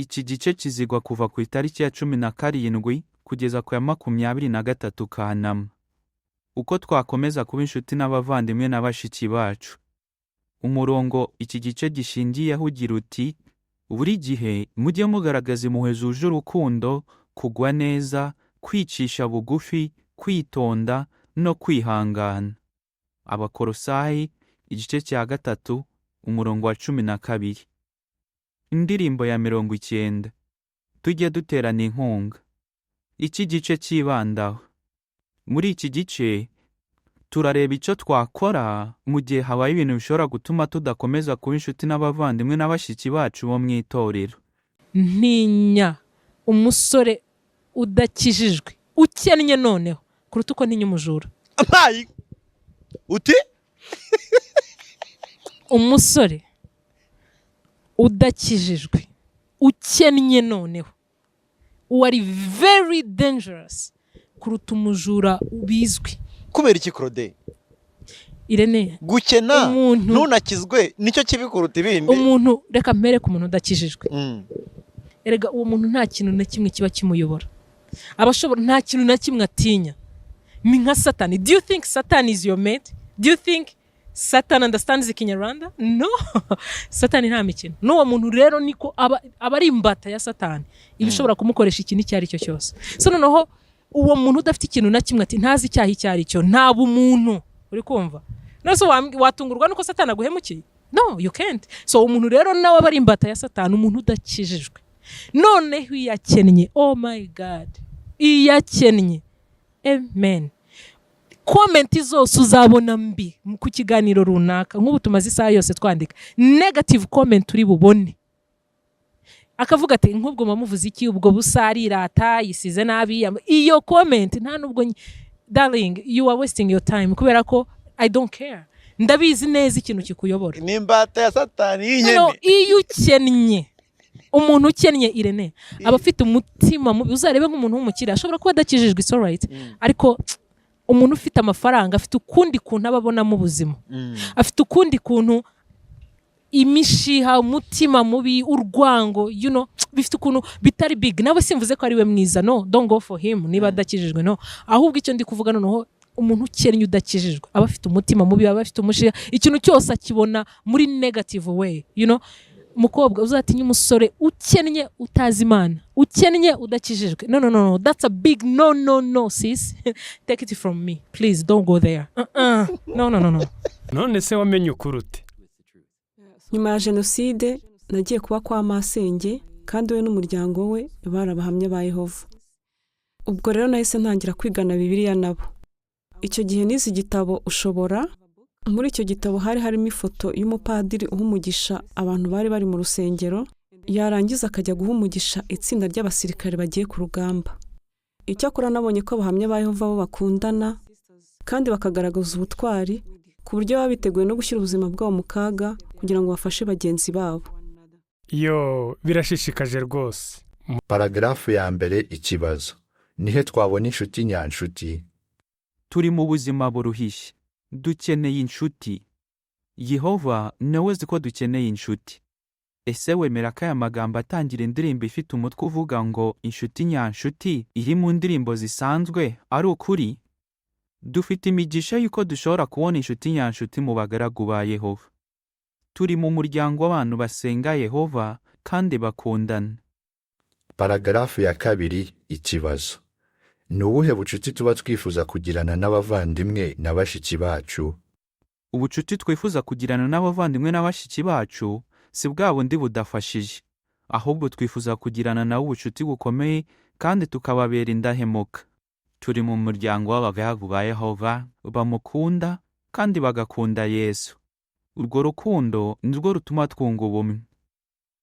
Iki gice kizigwa kuva ku itariki ya 17 kugeza ku ya 23 Kanama. Uko twakomeza kuba inshuti n'abavandimwe na bashiki bacu. Umurongo iki gice gishingiyeho ugira uti: buri gihe mujye mugaragaza impuhwe zuje urukundo, kugwa neza, kwicisha bugufi, kwitonda no kwihangana. Abakolosayi igice cya 3 umurongo wa 12. Indirimbo ya 90. Tujye duterana inkunga. Iki gice kibandaho. Muri iki gice turareba icyo twakora mu gihe habaye ibintu bishobora gutuma tudakomeza kuba inshuti n'abavandimwe n'abashiki bacu bo mu itorero. Ntinya umusore udakijijwe ukennye noneho kuruta uko ntinya umujura. Ampayi uti Umusore udakijijwe ukennye noneho wari very dangerous kuruta umujura ubizwi. kubera iki Claude? Irene, Gukena umuntu- ntunakizwe nicyo kibi kuruta ibindi. umuntu reka mpere ku muntu udakijijwe. Mm. Erega uwo muntu nta kintu na kimwe kiba kimuyobora. Abashobora nta kintu na kimwe atinya. Ni nka Satani. Do you think Satan is your mate? Do you think Satan understands Ikinyarwanda? No. Satani nta mikino. N'uwo muntu rero niko aba ari imbata ya Satani. Ibishobora kumukoresha ikintu icyo ari cyo cyose. So noneho uwo muntu udafite ikintu na kimwe ati ntazi icyaha icyo ari cyo, nta bumuntu. Uri kumva? Nose watungurwa nuko Satani aguhemukiye? No, you can't. So umuntu rero nawe aba ari imbata ya Satani, umuntu udakijijwe. Noneho iyakennye, oh my God, iyakennye, amen. Komenti zose uzabona mbi ku kiganiro runaka, nk'ubu tumaze isaha yose twandika negative comment uri bubone, akavuga ati nk'ubwo mamuvuze iki, ubwo busarirata yisize nabi. Iyo comment nta nubwo, darling, you are wasting your time, kubera ko I don't care. Ndabizi neza ikintu kikuyobora. Nimbata ya Satani y'inyene. No, iyo ukennye, umuntu ukennye Irene aba afite umutima mubi. Uzarebe nk'umuntu w'umukire ashobora kuba adakijijwe, it's alright, ariko umuntu ufite amafaranga afite ukundi kuntu ababonamo ubuzima. Afite ukundi kuntu imishiha, umutima mubi, urwango, you know, bifite ukuntu bitari big. Nawe simvuze ko ari we mwiza, no, don't go for him niba adakijijwe, no. Ahubwo icyo ndi kuvuga noneho, umuntu ukennye udakijijwe aba afite umutima mubi, aba afite umushiha, ikintu cyose akibona muri negative way, you know. Mukobwa uzatinya umusore ukennye utazi Imana, ukennye udakijijwe. No, that's a big no sis. Take it from me, please don't go there. No. None se wamenye ukurute? Nyuma ya Jenoside nagiye kuba kwa masenge, kandi we n'umuryango we bari abahamya ba Yehova. Ubwo rero nahise ntangira kwigana Bibiliya nabo. Icyo gihe nize igitabo Ushobora. Muri icyo gitabo hari harimo ifoto y'umupadiri uhumugisha abantu bari bari mu rusengero, yarangiza akajya guhumugisha itsinda ry'abasirikare bagiye ku rugamba. Icyakora nabonye ko abahamya ba Yehova bo bakundana kandi bakagaragaza ubutwari, ku buryo baba biteguye no gushyira ubuzima bwabo mu kaga kugira ngo bafashe bagenzi babo. Yo, birashishikaje rwose. Paragrafu ya mbere, ikibazo. Nihe twabona inshuti nyanshuti? Turi mu buzima buruhishye. Dukeneye inshuti. Yehova nawe azi ko dukeneye inshuti. Ese wemera ko aya magambo atangira indirimbo ifite umutwe uvuga ngo inshuti nyanshuti iri mu ndirimbo zisanzwe ari ukuri? Dufite imigisha y'uko dushobora kubona inshuti nyanshuti mu bagaragu ba Yehova. Turi mu muryango w'abantu basenga Yehova kandi bakundana. Paragrafu ya kabiri, ikibazo. Ni ubuhe bucuti tuba twifuza kugirana n'abavandimwe na bashiki bacu? Ubucuti twifuza kugirana n'abavandimwe na bashiki bacu si bwa bundi budafashije, ahubwo twifuza kugirana nabo ubucuti bukomeye kandi tukababera indahemuka. Turi mu muryango w'abagaragu ba Yehova bamukunda kandi bagakunda Yesu. Urwo rukundo nirwo rutuma twunga ubumwe.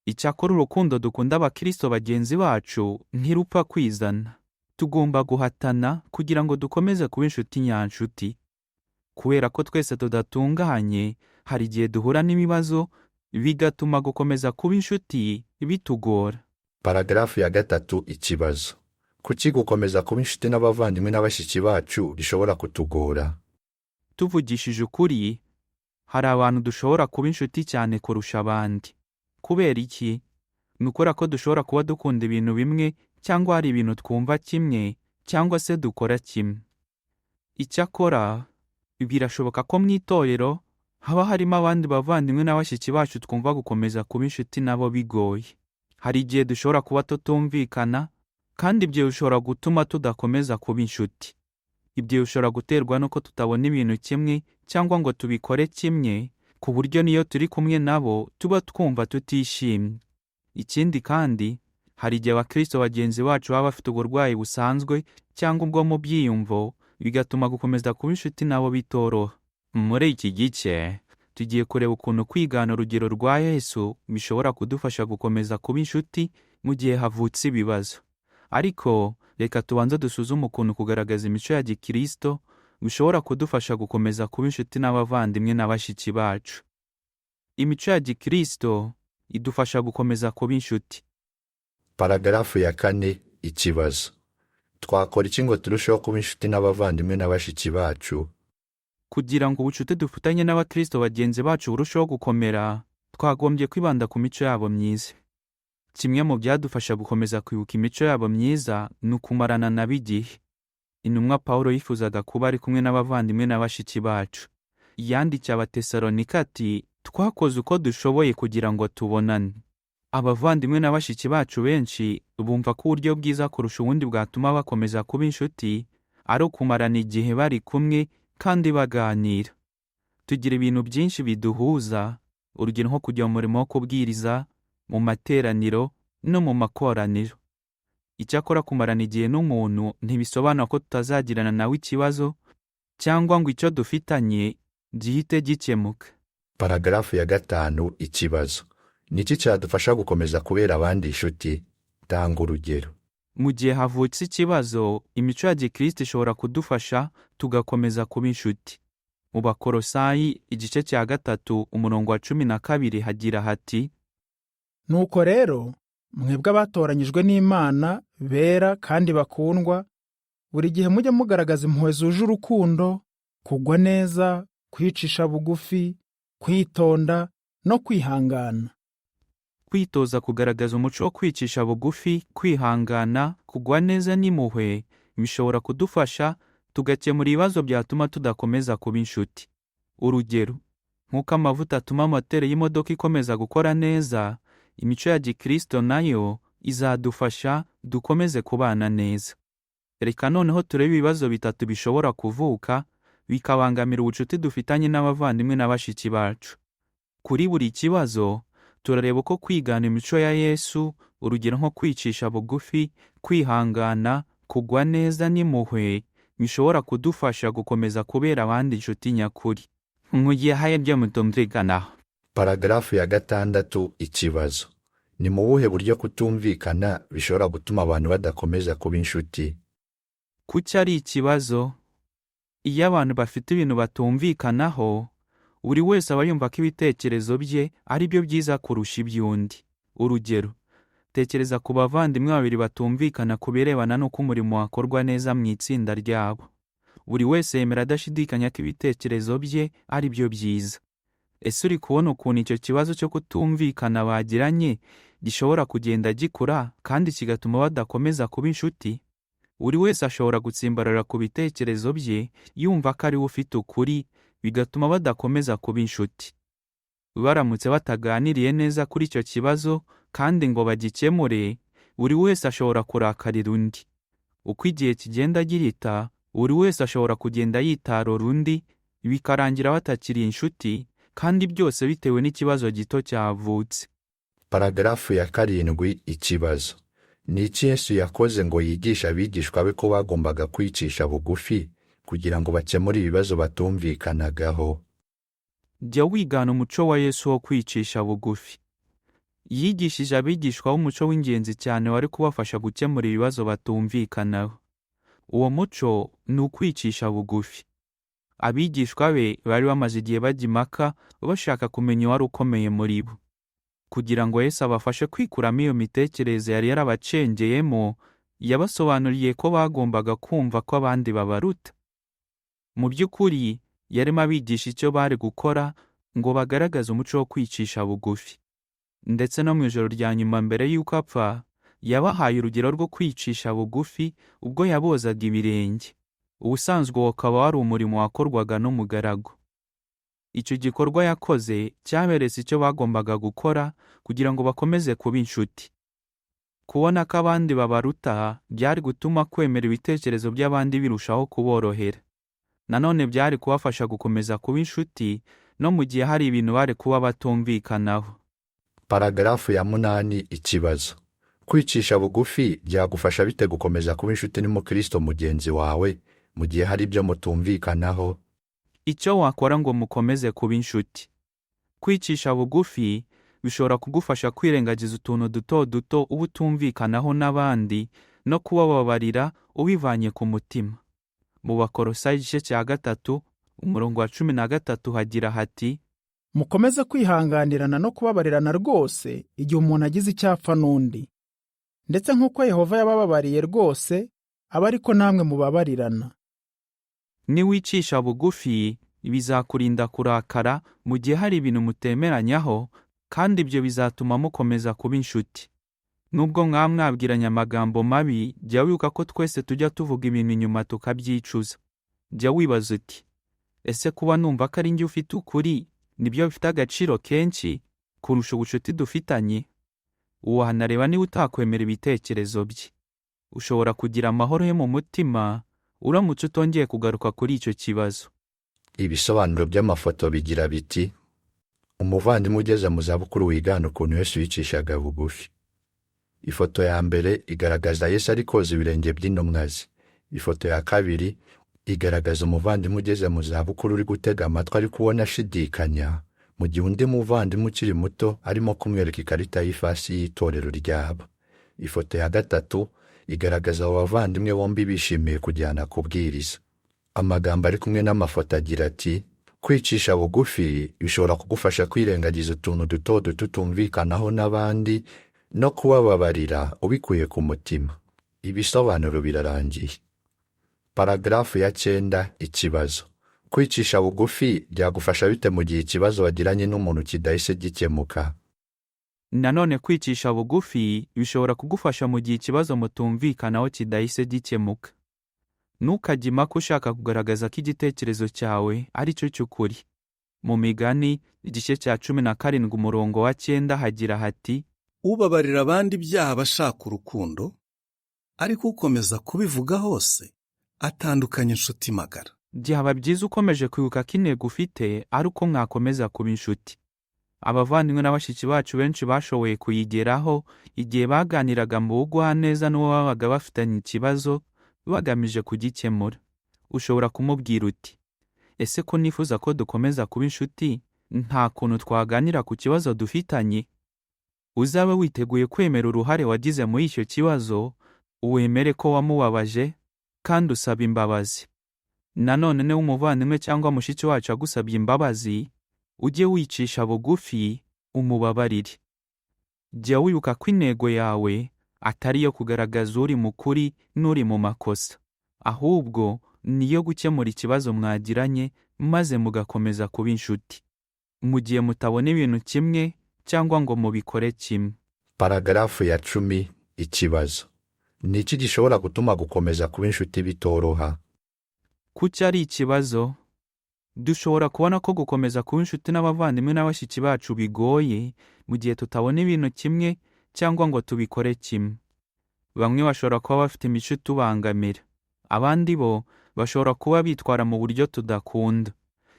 Icyakora urukundo dukunda abakristo bagenzi bacu ntirupfa kwizana. Tugomba guhatana kugira ngo dukomeze kuba inshuti nyanshuti. Kubera ko twese tudatunganye, hari igihe duhura n'ibibazo bigatuma gukomeza kuba inshuti bitugora. Paragrafu ya gatatu, ikibazo. Kuki gukomeza kuba inshuti n'abavandimwe n'abashiki bacu bishobora kutugora? Tuvugishije ukuri, hari abantu dushobora kuba inshuti cyane kurusha abandi. Kubera iki? ni ukora ko dushobora kuba dukunda ibintu bimwe cyangwa hari ibintu twumva kimwe cyangwa se dukora kimwe. Icyakora birashoboka ko mu itorero haba harimo abandi bavandimwe na bashiki bacu twumva gukomeza kuba inshuti nabo bigoye. Hari igihe dushobora kuba tutumvikana, kandi ibyo bishobora gutuma tudakomeza kuba inshuti. Ibyo bishobora guterwa nuko tutabona ibintu kimwe cyangwa ngo tubikore kimwe, ku buryo niyo turi kumwe nabo tuba twumva tutishimye. Ikindi kandi, hari igihe abakristo bagenzi bacu baba bafite uburwayi busanzwe cyangwa ubwo mu byiyumvo, bigatuma gukomeza kuba inshuti nabo bitoroha. Muri iki gice, tugiye kureba ukuntu kwigana urugero rwa Yesu bishobora kudufasha gukomeza kuba inshuti mu gihe havutse ibibazo. Ariko reka tubanze dusuzume ukuntu kugaragaza imico ya gikristo bishobora kudufasha gukomeza kuba inshuti n'abavandimwe na bashiki bacu. Imico ya gikristo idufasha gukomeza kuba inshuti. Paragarafu ya 4 ikibazo. Twakora iki ngo turusheho kuba inshuti n'abavandimwe na bashiki bacu? Kugira ngo ubucuti dufitanye n'abakristo bagenzi bacu burusheho gukomera, twagombye kwibanda ku mico yabo myiza. Kimwe mu byadufasha gukomeza kwibuka imico yabo myiza ni ukumarana nabo igihe. Intumwa Pawulo yifuzaga kuba ari kumwe n'abavandimwe na bashiki bacu. Yandikiye Abatesalonika ati, twakoze uko dushoboye kugira ngo tubonane. Abavandimwe na bashiki bacu benshi bumva ko uburyo bwiza kurusha ubundi bwatuma bakomeza kuba inshuti ari ukumarana igihe bari kumwe kandi baganira. Tugira ibintu byinshi biduhuza, urugero nko kujya mu murimo wo kubwiriza, mu materaniro no mu makoraniro. Icyakora kumarana igihe n'umuntu ntibisobanura ko tutazagirana nawe ikibazo cyangwa ngo icyo dufitanye gihite gikemuka. Paragarafu ya 5 ikibazo. Niki cyadufasha gukomeza kubera abandi inshuti? Tanga urugero. Mu gihe havutse ikibazo, imico ya gikristo ishobora kudufasha tugakomeza kuba inshuti. Mu Bakolosayi igice cya 3 umurongo wa 12 hagira hati, Nuko rero, mwebwe abatoranyijwe n'Imana, bera kandi bakundwa, buri gihe mujye mugaragaza impuhwe zuje urukundo, kugwa neza, kwicisha bugufi, kwitonda no kwihangana. Kwitoza kugaragaza umuco wo kwicisha bugufi, kwihangana, kugwa neza n'impuhwe bishobora kudufasha tugakemura ibibazo byatuma tudakomeza kuba inshuti. Urugero, nk'uko amavuta atuma moteri y'imodoka ikomeza gukora neza, imico ya gikristo nayo izadufasha dukomeze kubana neza. Reka noneho turebe ibibazo 3 bishobora kuvuka bikabangamira ubucuti dufitanye n'abavandimwe na bashiki bacu. Kuri buri kibazo, turareba uko kwigana imico ya Yesu, urugero nko kwicisha bugufi, kwihangana, kugwa neza n'impuhwe bishobora kudufasha gukomeza kubera abandi inshuti nyakuri. Mu gihe hari ibyo mutumvikanaho. Paragarafu ya 6 ikibazo. Ni mu buhe buryo kutumvikana bishobora gutuma abantu badakomeza kuba inshuti? Kuki ari ikibazo? Iyo abantu bafite ibintu batumvikanaho, buri wese aba yumva ko ibitekerezo bye ari byo byiza kurusha iby'undi. Urugero, tekereza ku bavandimwe babiri batumvikana ku birebana n'uko umurimo wakorwa neza mu itsinda ryabo. Buri wese yemera adashidikanya ko ibitekerezo bye ari byo byiza. Ese uri kubona ukuntu icyo kibazo cyo kutumvikana bagiranye gishobora kugenda gikura kandi kigatuma badakomeza kuba inshuti? Buri wese ashobora gutsimbarara ku bitekerezo bye yumva ko ari we ufite ukuri, bigatuma badakomeza kuba inshuti. Baramutse bataganiriye neza kuri icyo kibazo kandi ngo bagikemure, buri wese ashobora kurakarira undi. Uko igihe kigenda gihita, buri wese ashobora kugenda yitarura undi, bikarangira batakiri inshuti, kandi byose bitewe n'ikibazo gito cyavutse. Paragarafu ya 7 ikibazo. Ni iki Yesu yakoze ngo yigisha abigishwa be ko bagombaga kwicisha bugufi kugira ngo bakemure ibibazo batumvikanagaho? Jya wigana umuco wa Yesu wo kwicisha bugufi. Yigishije abigishwa umuco w'ingenzi cyane wari kubafasha gukemura ibibazo batumvikanaho. Uwo muco ni ukwicisha bugufi. Abigishwa be bari bamaze igihe bajya impaka bashaka kumenya uwari ukomeye muri bo. Kugira ngo Yesu abafashe kwikuramo iyo mitekerereze yari yarabacengeyemo, yabasobanuriye ko bagombaga kumva ko abandi babaruta. Mu by'ukuri, yarimo abigisha icyo bari gukora ngo bagaragaze umuco wo kwicisha bugufi. ndetse no mu ijoro rya nyuma mbere y'uko apfa yabahaye urugero rwo kwicisha bugufi ubwo yabozaga ibirenge. Ubusanzwe uwo ukaba wari umurimo wakorwaga n'umugaragu. Icyo gikorwa yakoze cyaberetse icyo bagombaga gukora kugira ngo bakomeze kuba inshuti. Kubona ko abandi babaruta byari gutuma kwemera ibitekerezo by'abandi birushaho kuborohera. Nanone byari kubafasha gukomeza kuba inshuti no mu gihe hari ibintu bari kuba batumvikanaho. Paragarafu ya 8 ikibazo. Kwicisha bugufi byagufasha bite gukomeza kuba inshuti n'umukristo mugenzi wawe mu gihe hari ibyo mutumvikanaho? Icyo wakora ngo mukomeze kuba inshuti. Kwicisha bugufi bishobora kugufasha kwirengagiza utuntu duto duto uba utumvikanaho n'abandi no kubababarira ubivanye ku mutima. Mu Bakolosayi igice cya 3 umurongo wa 13 hagira hati: mukomeze kwihanganirana no kubabarirana rwose igihe umuntu agize icyapfa n'undi, ndetse nk'uko Yehova yabababariye rwose aba ariko namwe mubabarirana. Niwicisha bugufi bizakurinda kurakara mu gihe hari ibintu mutemeranyaho, kandi ibyo bizatuma mukomeza kuba inshuti. Nubwo mwabwiranye amagambo mabi, jya wibuka ko twese tujya tuvuga ibintu inyuma tukabyicuza. Jya wibaza uti, ese kuba numva ko ari njye ufite ukuri nibyo bifite agaciro kenshi kurusha ubucuti dufitanye? Uhanareba niba utakwemera ibitekerezo bye. Ushobora kugira amahoro yo mu mutima uramutse utongeye kugaruka kuri icyo kibazo. Ibisobanuro by'amafoto bigira biti: umuvandimwe ugeze mu zabukuru wigana ukuntu Yesu yicishaga bugufi. Ifoto ya mbere igaragaza Yesu ari koza ibirenge by'intumwa ze. Ifoto ya kabiri igaragaza umuvandimwe ugeze mu zabukuru uri gutega amatwi ari kubona ashidikanya, mu gihe undi muvandimwe ukiri muto arimo kumwereka ikarita y'ifasi y'itorero ryabo. Ifoto ya gatatu igaragaza abo bavandimwe bombi bishimiye kujyana kubwiriza. Amagambo ari kumwe n'amafoto agira ati: kwicisha bugufi bishobora kugufasha kwirengagiza utuntu duto duto tutumvikanaho n'abandi no kubababarira ubikuye ku mutima. Ibisobanuro birarangiye. Paragarafu ya 9 ikibazo. Kwicisha bugufi byagufasha bite mu gihe ikibazo wagiranye n'umuntu kidahise gikemuka? Nanone kwicisha bugufi bishobora kugufasha mu gihe ikibazo mutumvikanaho kidahise gikemuka. Ntukajye impaka ushaka kugaragaza ko igitekerezo cyawe ari cyo cy'ukuri. Mu Migani igice cya 17 umurongo wa 9 hagira hati: ubabarira abandi ibyaha bashaka urukundo, ariko ukomeza kubivuga hose atandukanye inshuti magara. Byaba byiza ukomeje kwibuka ko intego ufite ari uko mwakomeza kuba inshuti. Abavandimwe n'abashiki bacu benshi bashoboye kuyigeraho igihe baganiraga mu bugwaneza n'uwo babaga bafitanye ikibazo bagamije kugikemura. Ushobora kumubwira uti: ese ko nifuza ko dukomeza kuba inshuti, nta kuntu twaganira ku kibazo dufitanye? Uzabe witeguye kwemera uruhare wagize muri icyo kibazo, uwemere ko wamubabaje kandi usaba imbabazi. Nanone niba umuvandimwe cyangwa mushiki wacu agusabye imbabazi, ujye wicisha bugufi umubabarire. Jya wibuka ko intego yawe atari iyo kugaragaza uri mu kuri n'uri mu makosa, ahubwo niyo gukemura ikibazo mwagiranye maze mugakomeza kuba inshuti, mu gihe mutabona ibintu kimwe cyangwa ngo mubikore kimwe. Paragarafu ya 10 ikibazo. Ni iki gishobora gutuma gukomeza kuba inshuti bitoroha? Kuki ari ikibazo? Dushobora kubona ko gukomeza kuba inshuti n'abavandimwe n'abashiki bacu bigoye mu gihe tutabona ibintu kimwe cyangwa ngo tubikore kimwe. Bamwe bashobora kuba bafite imico itubangamira, abandi bo bashobora kuba bitwara mu buryo tudakunda.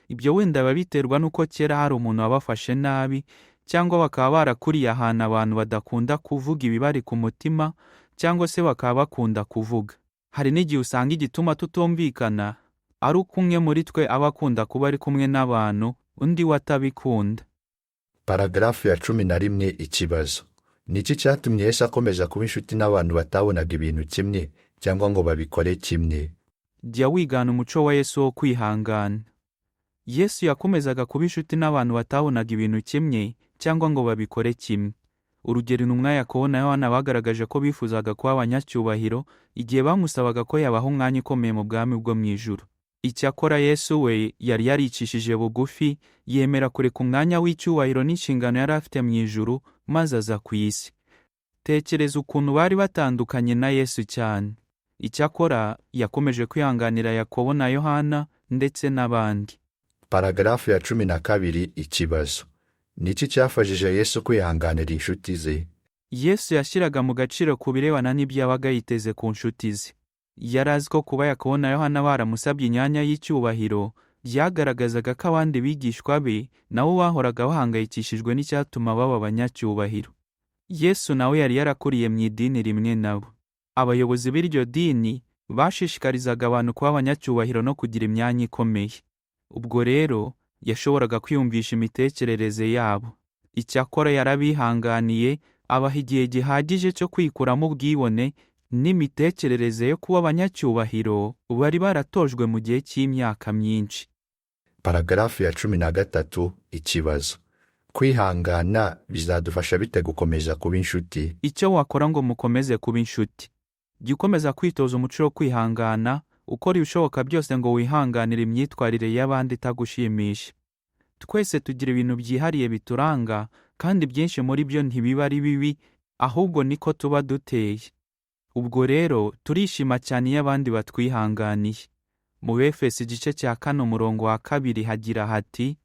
Ibyo wenda biba biterwa n'uko kera hari umuntu wabafashe nabi, cyangwa bakaba barakuriye ahantu abantu badakunda kuvuga ibibari ku mutima, cyangwa se bakaba bakunda kuvuga. Hari n'igihe usanga igituma tutumvikana ari uko umwe muri twe aba akunda kuba ari kumwe n'abantu undi we atabikunda. Paragarafu ya 11 ikibazo. Ni iki cyatumye Yesu akomeza kuba inshuti n'abantu batabonaga ibintu kimwe cyangwa ngo babikore kimwe? Jya wigana umuco wa Yesu wo kwihangana. Yesu yakomezaga kuba inshuti n'abantu batabonaga ibintu kimwe cyangwa ngo babikore kimwe. Urugero, intumwa Yakobo na Yohana bagaragaje ko bifuzaga kuba abanyacyubahiro igihe bamusabaga ko yabaha umwanya ukomeye mu bwami bwo mu ijuru. Icyakora Yesu we yari yaricishije bugufi, yemera kureka umwanya w'icyubahiro n'inshingano yari afite mu ijuru maze aza ku isi. Tekereza ukuntu bari batandukanye na Yesu cyane. Icyakora yakomeje kwihanganira Yakobo na Yohana ndetse n'abandi. Paragarafu ya 12 ikibazo. Niki cyafashije Yesu kwihanganira inshuti ze? Yesu yashyiraga mu gaciro ku birebana n'ibyo yabaga yiteze ku nshuti ze. Yari azi ko kuba Yakobo na Yohana baramusabye imyanya y'icyubahiro byagaragazaga ko abandi bigishwa be nabo bahoraga bahangayikishijwe n'icyatuma baba abanyacyubahiro. Yesu nawe yari yarakuriye mu idini rimwe nabo. Abayobozi b'iryo dini bashishikarizaga abantu kuba abanyacyubahiro no kugira imyanya ikomeye. Ubwo rero yashoboraga kwiyumvisha imitekerereze yabo. Icyakora yarabihanganiye, abaha igihe gihagije cyo kwikuramo ubwibone n'imitekerereze yo kuba abanyacyubahiro bari baratojwe mu gihe cy'imyaka myinshi. Paragarafu ya 13 ikibazo. Kwihangana bizadufasha bite gukomeza kuba inshuti? Icyo wakora ngo mukomeze kuba inshuti: jya ukomeza kwitoza umuco wo kwihangana, ukora ibishoboka byose ngo wihanganire imyitwarire y'abandi itagushimisha. Twese tugira ibintu byihariye bituranga, kandi byinshi muri byo ntibiba ari bibi, ahubwo niko tuba duteye. Ubwo rero turishima cyane iyo abandi batwihanganiye. Mu Befeso igice cya 4 umurongo wa 2 hagira hati: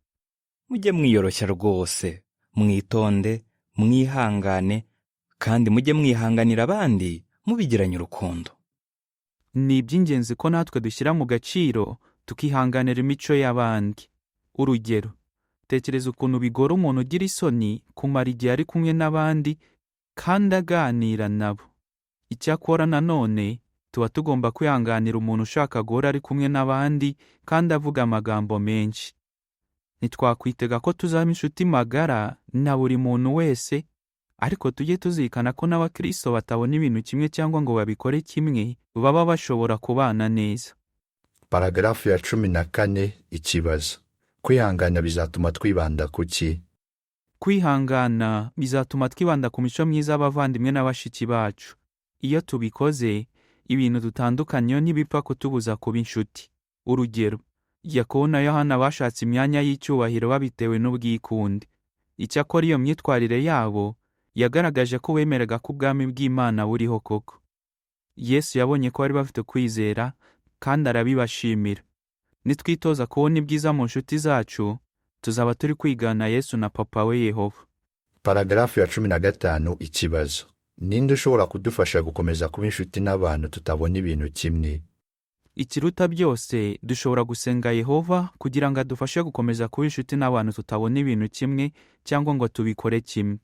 mujye mwiyoroshya rwose, mwitonde, mwihangane, kandi mujye mwihanganira abandi mubigiranye urukundo. Ni iby'ingenzi ko natwe dushyira mu gaciro tukihanganira imico y'abandi. Urugero, tekereza ukuntu bigora umuntu ugira isoni kumara igihe ari kumwe n'abandi kandi aganira nabo. Icyakora nanone tuba tugomba kwihanganira umuntu ushaka guhora ari kumwe n'abandi kandi avuga amagambo menshi. Ntitwakwitega ko tuzaba inshuti magara na buri muntu wese, ariko tujye tuzirikana ko n'abakristo batabona ibintu kimwe cyangwa ngo babikore kimwe, baba bashobora kubana neza. Paragarafu ya 14 ikibazo. Kwihangana bizatuma twibanda ku ki? Kwihangana bizatuma twibanda ku mico myiza y'abavandimwe na bashiki bacu. Iyo tubikoze, ibintu dutandukanye ntibipfa kutubuza kuba inshuti. Urugero, Yakobo na Yohana bashatse imyanya y'icyubahiro babitewe n'ubwikunde. Icyakora iyo myitwarire yabo yagaragaje ko bemeraga ko ubwami bw'Imana buriho koko. Yesu yabonye ko bari bafite kwizera kandi arabibashimira. Nitwitoza kubona ibyiza mu nshuti zacu, tuzaba turi kwigana Yesu na Papa we Yehova. Paragarafu ya 15 ikibazo. Ninde ushobora kudufasha gukomeza kuba inshuti n'abantu tutabona ibintu kimwe? Ikiruta byose, dushobora gusenga Yehova kugira ngo adufashe gukomeza kuba inshuti n'abantu tutabona ibintu kimwe cyangwa ngo tubikore kimwe.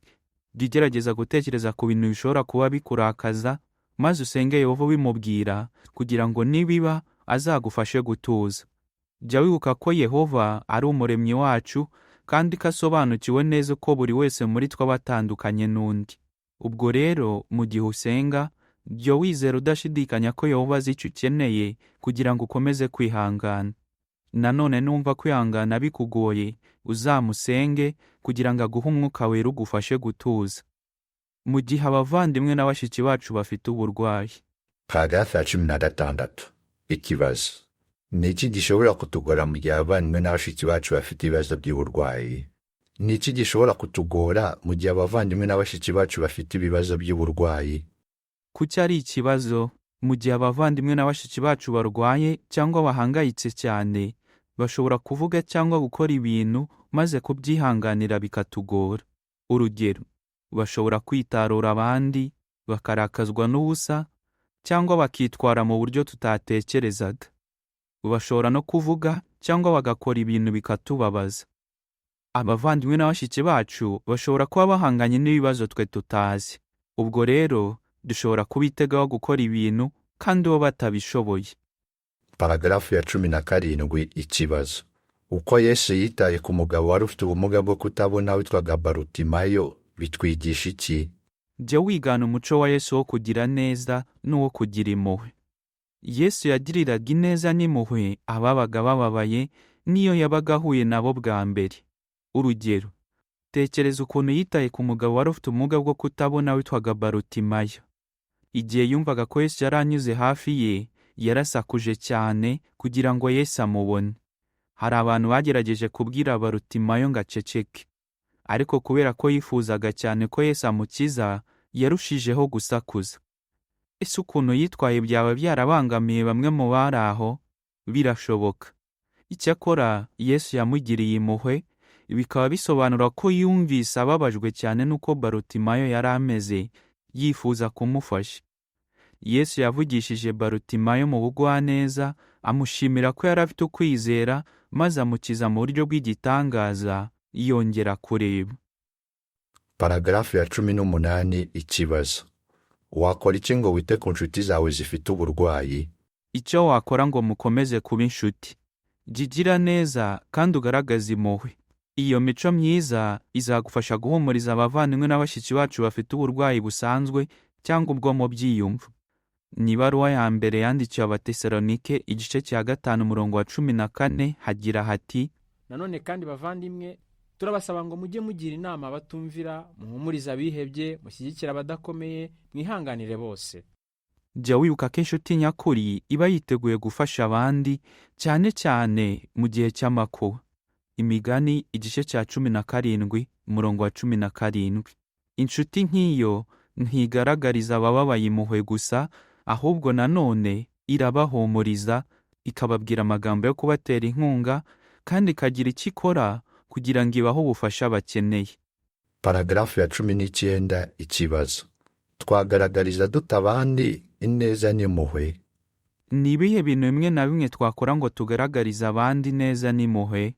Jya ugerageza gutekereza ku bintu bishobora kuba bikurakaza, maze usenge Yehova bimubwira kugira ngo nibiba azagufashe gutuza. Jya wibuka ko Yehova ari umuremyi wacu kandi ko asobanukiwe neza ko buri wese muri twe batandukanye n'undi. Ubwo rero mu gihe usenga, jya wizera udashidikanya ko Yehova azi icyo ukeneye kugira ngo ukomeze kwihangana. Nanone numva kwihangana bikugoye, uzamusenge kugira ngo aguhe umwuka wera ugufashe gutuza. Mu gihe abavandimwe na bashiki bacu bafite uburwayi. Paragarafu ya 16 ikibazo. Niki gishobora kutugora mu gihe abavandimwe na bashiki bacu bafite ibibazo by'uburwayi? Niki gishobora kutugora mu gihe abavandimwe na bashiki bacu bafite ibibazo by'uburwayi? Kuki ari ikibazo? Mu gihe abavandimwe na bashiki bacu barwaye cyangwa bahangayitse cyane, bashobora kuvuga cyangwa gukora ibintu maze kubyihanganira bikatugora. Urugero, bashobora kwitarura abandi, bakarakazwa n'ubusa, cyangwa bakitwara mu buryo tutatekerezaga. Bashobora no kuvuga cyangwa bagakora ibintu bikatubabaza. Abavandimwe na bashiki bacu bashobora kuba bahanganye n'ibibazo twe tutazi. Ubwo rero dushobora kubitegaho gukora ibintu kandi bo batabishoboye. Paragarafu ya 17 ikibazo. Uko Yesu yitaye ku mugabo wari ufite ubumuga bwo kutabona witwaga Barutimayo bitwigisha iki? Jya wigana umuco wa Yesu wo kugira neza n'uwo kugira impuhwe. Yesu yagiriraga ineza n'impuhwe ababaga bababaye n'iyo yabaga ahuye nabo bwa mbere. Urugero, tekereza ukuntu yitaye ku mugabo wari ufite ubumuga bwo kutabona witwaga Barutimayo. Igihe yumvaga ko Yesu yari anyuze hafi ye, yarasakuje cyane kugira ngo Yesu amubone. Hari abantu bagerageje kubwira Barutimayo ngo aceceke, ariko kubera ko yifuzaga cyane ko Yesu amukiza yarushijeho gusakuza. Ese ukuntu yitwaye byaba byarabangamiye bamwe mu bari aho? Birashoboka. Icyakora Yesu yamugiriye impuhwe, bikaba bisobanura ko yumvise ababajwe cyane n'uko Barutimayo yari ameze, yifuza kumufasha. Yesu yavugishije Barutimayo mu bugwaneza, amushimira ko yari afite ukwizera, maze amukiza mu buryo bw'igitangaza, yongera kureba. Paragarafu ya 18 ikibazo. Wakora iki ngo wite ku nshuti zawe zifite uburwayi? Icyo wakora ngo mukomeze kuba inshuti. Jigira neza kandi ugaragaza impuhwe. Iyo mico myiza izagufasha guhumuriza abavandimwe n'abashyitsi bacu bafite uburwayi busanzwe cyangwa ubwo mu byiyumvo. Ni ibaruwa ya mbere yandikiwe Abatesalonike igice cya 5 umurongo wa 14 hagira hati: nanone kandi bavandimwe turabasaba ngo mujye mugira inama abatumvira, muhumurize abihebye, mushyigikira abadakomeye, mwihanganire bose. Jya wibuka ko inshuti nyakuri iba yiteguye gufasha abandi, cyane cyane mu gihe cy'amakuba. Imigani igice cya 17 umurongo wa 17. Inshuti nk'iyo ntigaragariza abababaye impuhwe gusa, ahubwo nanone irabahumuriza, ikababwira amagambo yo kubatera inkunga, kandi ikagira icyo ikora kugira ngo ibahe ubufasha bakeneye. Paragarafu ya 19 ikibazo. Twagaragariza dute abandi ineza n'impuhwe? Ni ibihe bintu bimwe na bimwe twakora ngo tugaragarize abandi neza n'impuhwe?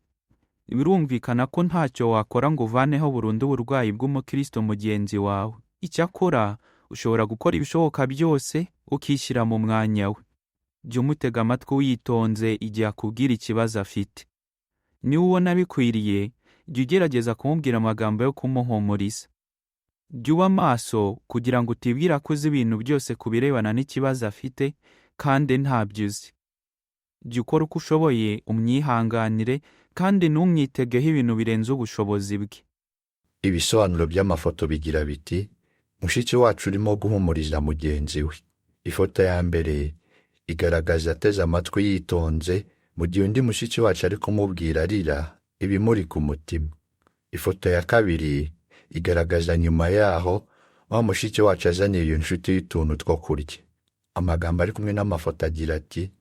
Birumvikana ko ntacyo wakora ngo uvaneho burundu uburwayi bw'umukristo mugenzi wawe. Icyakora ushobora gukora ibishoboka byose ukishyira mu mwanya we. Jya umutega amatwi witonze igihe akubwira ikibazo afite. Niba ubona bikwiriye, jya ugerageza kumubwira amagambo yo kumuhumuriza. Jya uba maso kugira ngo utibwira ko uzi ibintu byose ku birebana n'ikibazo afite kandi ntabyo uzi. Jya ukora uko ushoboye umwihanganire kandi ntumwitegeho ibintu birenze ubushobozi bwe. Ibisobanuro by'amafoto bigira biti: mushiki wacu urimo guhumuriza mugenzi we. Ifoto ya mbere igaragaza ateze amatwi yitonze, mu gihe undi mushiki wacu ari kumubwira arira ibimuri ku mutima. Ifoto ya kabiri igaragaza nyuma yaho wa mushiki wacu azaniye iyo nshuti y'utuntu two kurya. Amagambo ari kumwe n'amafoto agira ati: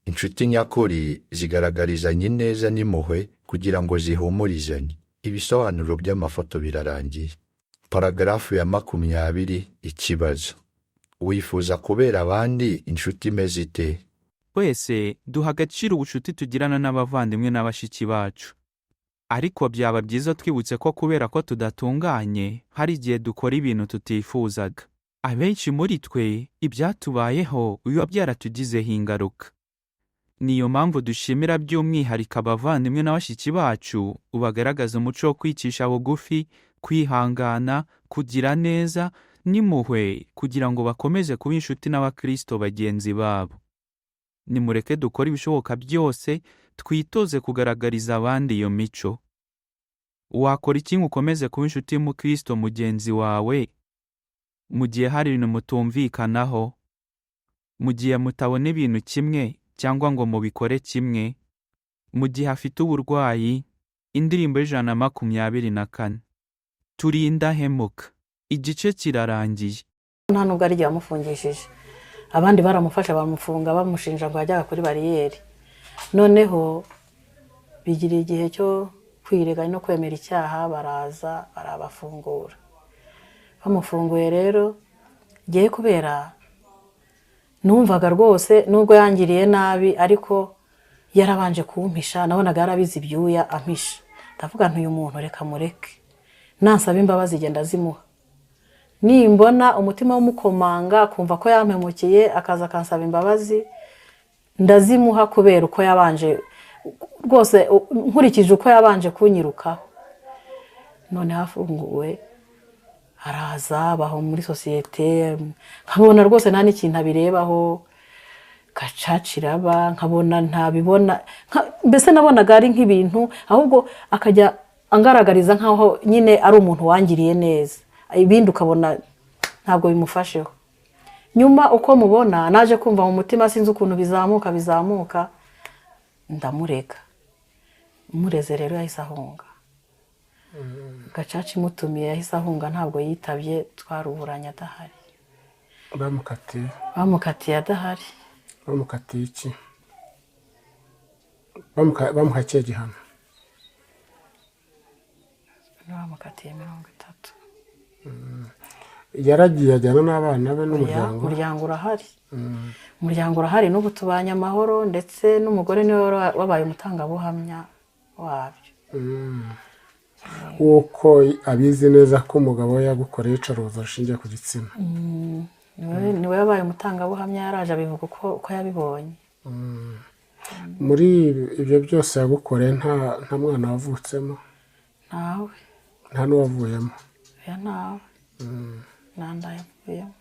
inshuti nyakuri zigaragarizanya ineza n'impuhwe kugira ngo zihumurizanye. Ibisobanuro by'amafoto birarangiye. Paragarafu ya 20 ikibazo. Wifuza kubera abandi inshuti imeze ite? Twese duha agaciro ubucuti tugirana n'abavandimwe n'abashyitsi bacu. Ariko byaba byiza twibutse ko kubera ko tudatunganye, hari igihe dukora ibintu tutifuzaga. Abenshi muri twe ibyatubayeho biba byaratugizeho ingaruka. Niyo mpamvu dushimira by'umwihariko abavandimwe n'abashyitsi bacu, ubagaragaza umuco wo kwicisha bugufi, kwihangana, kugira neza n'impuhwe kugira ngo bakomeze kuba inshuti n'abakristo bagenzi babo. Nimureke dukora ibishoboka byose, twitoze kugaragariza abandi iyo mico. Wakora iki ngo ukomeze kuba inshuti y'umukristo mugenzi wawe? Mu gihe hari ibintu mutumvikanaho, mu gihe mutabona ibintu kimwe cyangwa ngo mubikore kimwe, mu gihe afite uburwayi. Indirimbo y'124. Turi indahemuka. Igice kirarangiye. Nta nubwo ari igihe amufungishije. Abandi baramufasha bamufunga bamushinja ngo yajyaga kuri bariyeri. Noneho bigira igihe cyo kwirega no kwemera icyaha, baraza barabafungura. Bamufunguye rero, giye kubera numvaga rwose nubwo yangiriye nabi, ariko yarabanje kumpisha, nabonaga yarabizi ibyuya ampisha. Ndavuga nti uyu muntu reka mureke, nansaba imbabazi genda zimuha. Nimbona umutima w'umukomanga kumva ko yampemukiye akaza akansaba imbabazi, ndazimuha kubera uko yabanje rwose, nkurikije uko yabanje kunyirukaho. None hafunguwe, araza baho muri sosiyete, nkabona rwose nta n'ikintu abirebaho, gacaciraba nkabona ntabibona, mbese nabonaga ari nk'ibintu, ahubwo akajya angaragariza nkaho nyine ari umuntu wangiriye neza, ibindi ukabona ntabwo bimufasheho. Nyuma uko mubona naje kumva mu mutima sinzi ukuntu bizamuka, ndamureka. Mureze rero yahise ahunga. gacaca imutumiye yahise ahunga ntabwo yitabye twaruburanye adahari. Bamukatiye adahari. Bamukatiye iki? Bamuhakiye igihano? Bamukatiye 30. Yaragiye ajyana n'abana be n'umuryango? Umuryango urahari. Umuryango urahari n'ubu tubanye amahoro, ndetse n'umugore niwe wabaye umutangabuhamya wabyo. Uko abizi neza ko umugabo we yagukoreye iyicarubozo rishingiye ku gitsina. Niwe yabaye umutangabuhamya, yaraje abivuga uko yabibonye. Muri ibyo byose yagukoreye nta mwana wavutsemo? Ntawe. Nta n'uwavuyemo? Ntawe. Nta nda yavuyemo.